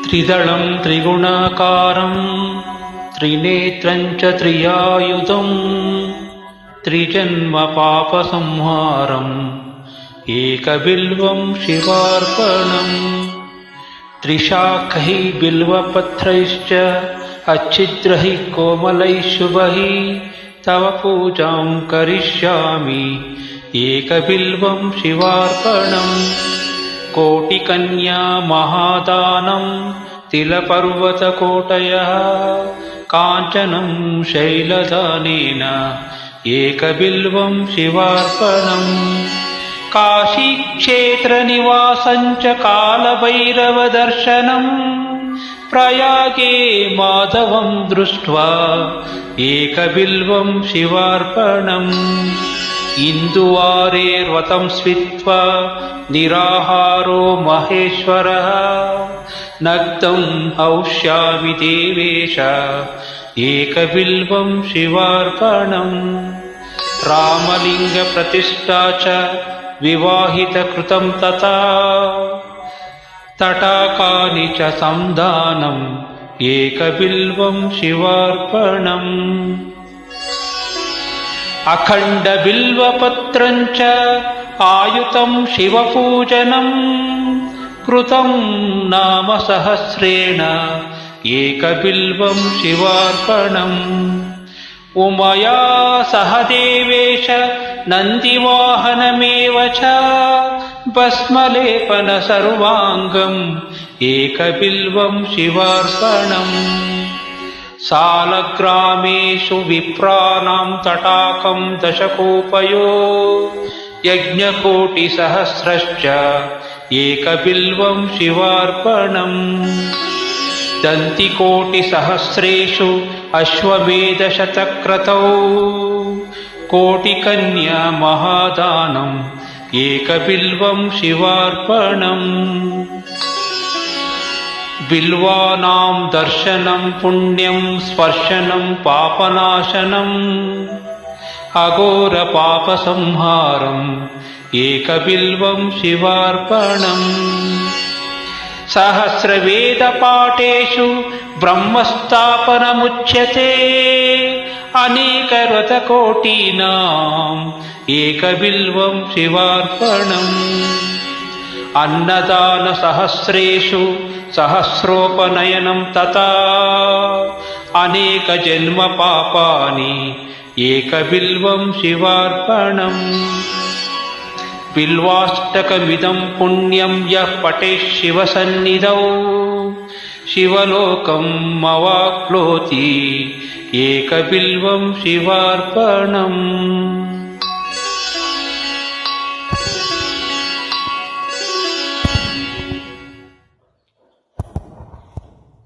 त्रिदलं त्रिगुणाकारं त्रिनेत्रं च त्रियायुधं त्रिजन्मपापसंहारम् एकबिल्वं शिवार्पणम् त्रिशाखैः बिल्वपत्रैश्च अच्छिद्रैः कोमलैः शुभैः तव पूजां करिष्यामि एकबिल्वं शिवार्पणम् कोटिकन्या महादानं तिलपर्वतकोटयः काञ्चनं शैलदानेन एकबिल्वं शिवार्पणम् काशीक्षेत्रनिवासं च कालभैरवदर्शनम् प्रयागे माधवं दृष्ट्वा एकबिल्वं शिवार्पणम् इन्दुवारे व्रतं स्मृत्वा निराहारो महेश्वरः नग्नं हौष्यामि देवेश एकबिल्वं शिवार्पणम् रामलिङ्गप्रतिष्ठा च विवाहितकृतं तथा तटाकानि च संदानम् एकबिल्वं शिवार्पणम् अखण्डबिल्वपत्रं च आयुतं शिवपूजनं कृतं नाम सहस्रेण एकबिल्वं शिवार्पणम् उमया सह देवेश नन्दिवाहनमेव च भस्मलेपन सर्वाङ्गम् एकबिल्वं शिवार्पणम् सालग्रामेषु विप्राणां तटाकं दशकोपयो यज्ञकोटिसहस्रश्च एकबिल्वं शिवार्पणम् दन्तिकोटिसहस्रेषु अश्वमेधशतक्रतौ कोटिकन्या महादानम् एकबिल्वं शिवार्पणम् बिल्वानां दर्शनं पुण्यं स्पर्शनं पापनाशनम् अघोरपापसंहारम् एकबिल्वं शिवार्पणम् सहस्रवेदपाठेषु ब्रह्मस्थापनमुच्यते अनेकव्रतकोटीनाम् एकबिल्वं शिवार्पणम् अन्नदानसहस्रेषु सहस्रोपनयनं तथा अनेकजन्मपापानि एकबिल्वं शिवार्पणम् बिल्वाष्टकमिदं पुण्यं यः पठेत् शिवसन्निधौ शिवलोकम् अवाप्नोति एकबिल्वं शिवार्पणम्।